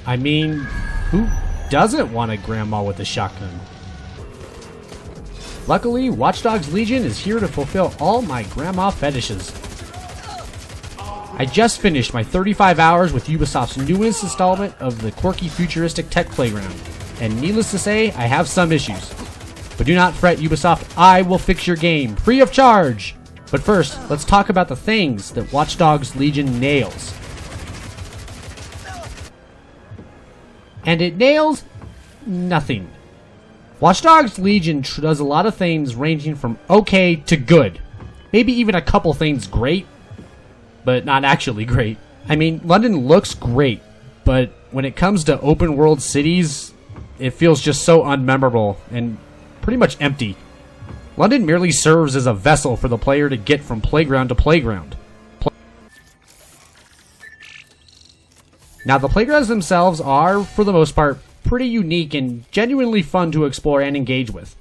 I mean, who doesn't want a grandma with a shotgun? Luckily, Watch Dogs Legion is here to fulfill all my grandma fetishes. I just finished my 35 hours with Ubisoft's newest installment of the quirky futuristic tech playground, and needless to say, I have some issues. But do not fret, Ubisoft, I will fix your game, free of charge! But first, let's talk about the things that Watch Dogs Legion nails. And it nails nothing. Watch Dogs Legion does a lot of things ranging from okay to good. Maybe even a couple things great, but not actually great. I mean, London looks great, but when it comes to open world cities, it feels just so unmemorable and pretty much empty. London merely serves as a vessel for the player to get from playground to playground. Now, the playgrounds themselves are, for the most part, pretty unique and genuinely fun to explore and engage with.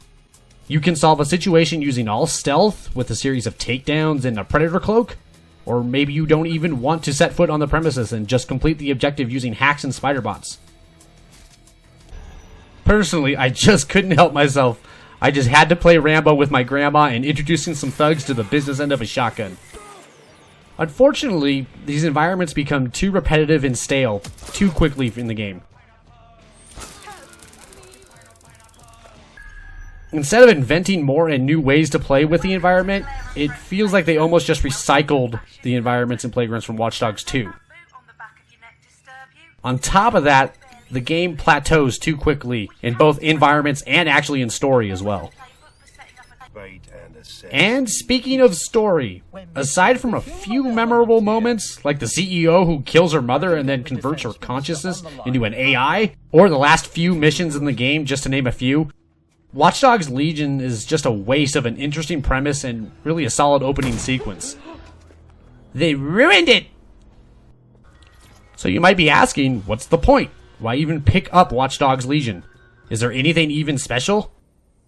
You can solve a situation using all stealth with a series of takedowns and a predator cloak, or maybe you don't even want to set foot on the premises and just complete the objective using hacks and spider bots. Personally, I just couldn't help myself. I just had to play Rambo with my grandma and introducing some thugs to the business end of a shotgun. Unfortunately, these environments become too repetitive and stale too quickly in the game. Instead of inventing more and new ways to play with the environment, it feels like they almost just recycled the environments and playgrounds from Watch Dogs 2. On top of that, the game plateaus too quickly in both environments and actually in story as well. And speaking of story, aside from a few memorable moments, like the CEO who kills her mother and then converts her consciousness into an AI, or the last few missions in the game, just to name a few, Watch Dogs Legion is just a waste of an interesting premise and really a solid opening sequence. They ruined it! So you might be asking, what's the point? Why even pick up Watch Dogs Legion? Is there anything even special?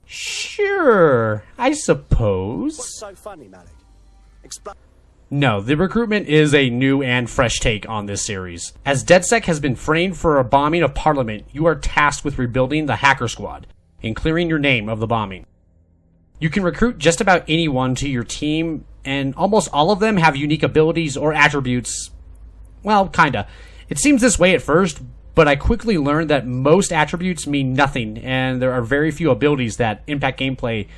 Sure, I suppose. What's so funny, Malik? No, the recruitment is a new and fresh take on this series. As DedSec has been framed for a bombing of Parliament, you are tasked with rebuilding the Hacker Squad and clearing your name of the bombing. You can recruit just about anyone to your team, and almost all of them have unique abilities or attributes. Well, kinda. It seems this way at first, but I quickly learned that most attributes mean nothing, and there are very few abilities that impact gameplay,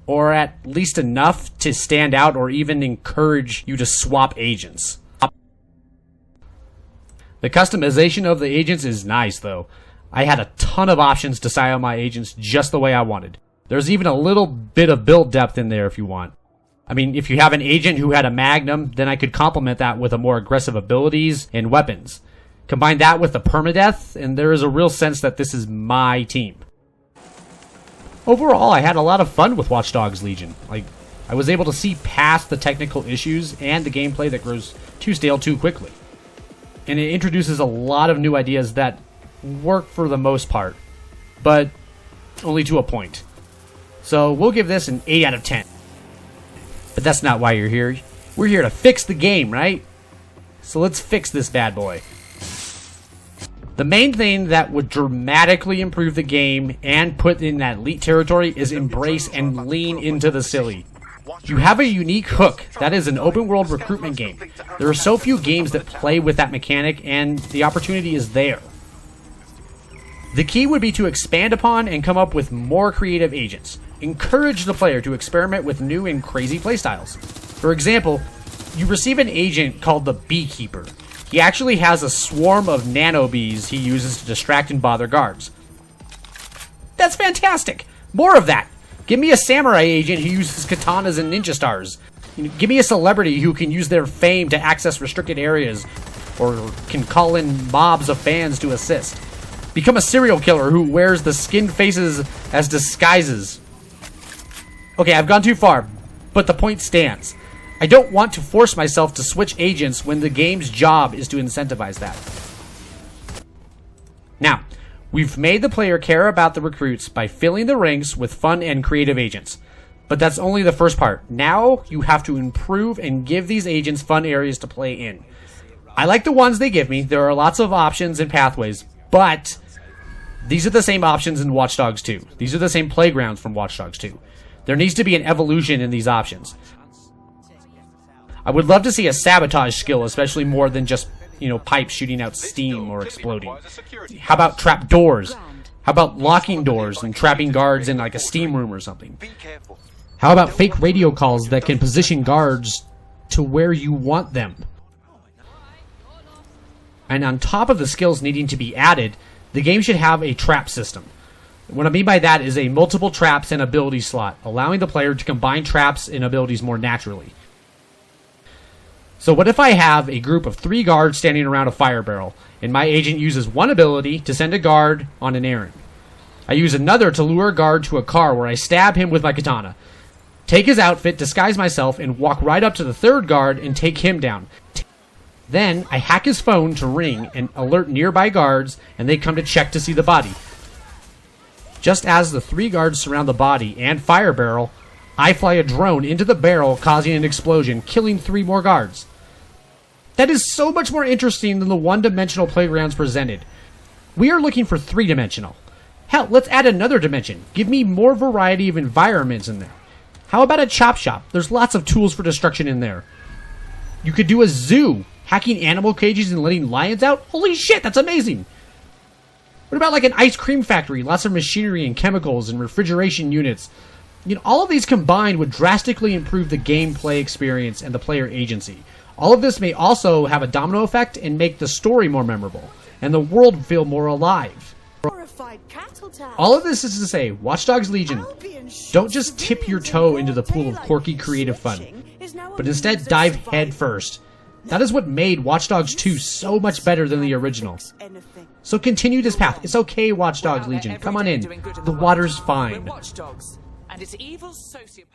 or at least enough to stand out or even encourage you to swap agents. The customization of the agents is nice, though. I had a ton of options to style my agents just the way I wanted. There's even a little bit of build depth in there if you want. I mean, if you have an agent who had a Magnum, then I could complement that with a more aggressive abilities and weapons. Combine that with the permadeath, and there is a real sense that this is my team. Overall, I had a lot of fun with Watch Dogs Legion. I was able to see past the technical issues and the gameplay that grows too stale too quickly. And it introduces a lot of new ideas that work for the most part, but only to a point. So we'll give this an 8 out of 10. But that's not why you're here. We're here to fix the game, right? So let's fix this bad boy. The main thing that would dramatically improve the game and put in that elite territory is embrace and lean into the silly. You have a unique hook. That is an open world recruitment game. There are so few games that play with that mechanic, and the opportunity is there. The key would be to expand upon and come up with more creative agents. Encourage the player to experiment with new and crazy playstyles. For example, you receive an agent called the Beekeeper. He actually has a swarm of nano bees he uses to distract and bother guards. That's fantastic! More of that! Give me a samurai agent who uses katanas and ninja stars. Give me a celebrity who can use their fame to access restricted areas, or can call in mobs of fans to assist. Become a serial killer who wears the skinned faces as disguises. Okay, I've gone too far, but the point stands. I don't want to force myself to switch agents when the game's job is to incentivize that. Now, we've made the player care about the recruits by filling the ranks with fun and creative agents. But that's only the first part. Now, you have to improve and give these agents fun areas to play in. I like the ones they give me. There are lots of options and pathways, But these are the same options in Watch Dogs 2. These are the same playgrounds from Watch Dogs 2. There needs to be an evolution in these options. I would love to see a sabotage skill, especially more than just, pipes shooting out steam or exploding. How about trap doors? How about locking doors and trapping guards in like a steam room or something? How about fake radio calls that can position guards to where you want them? And on top of the skills needing to be added, the game should have a trap system. What I mean by that is a multiple traps and ability slot, allowing the player to combine traps and abilities more naturally. So what if I have a group of 3 guards standing around a fire barrel, and my agent uses one ability to send a guard on an errand? I use another to lure a guard to a car where I stab him with my katana, take his outfit, disguise myself, and walk right up to the 3rd guard and take him down. Then I hack his phone to ring and alert nearby guards, and they come to check to see the body. Just as the 3 guards surround the body and fire barrel, I fly a drone into the barrel, causing an explosion, killing 3 more guards. That is so much more interesting than the one-dimensional playgrounds presented. We are looking for 3-dimensional. Hell, let's add another dimension. Give me more variety of environments in there. How about a chop shop? There's lots of tools for destruction in there. You could do a zoo, hacking animal cages and letting lions out. Holy shit, that's amazing. What about like an ice cream factory? Lots of machinery and chemicals and refrigeration units. All of these combined would drastically improve the gameplay experience and the player agency. All of this may also have a domino effect and make the story more memorable, and the world feel more alive. All of this is to say, Watch Dogs Legion, don't just tip your toe into the pool of quirky creative fun, but instead dive head first. That is what made Watch Dogs 2 so much better than the original. So continue this path. It's okay, Watch Dogs Legion. Come on in. The water's fine. And its evil sociopath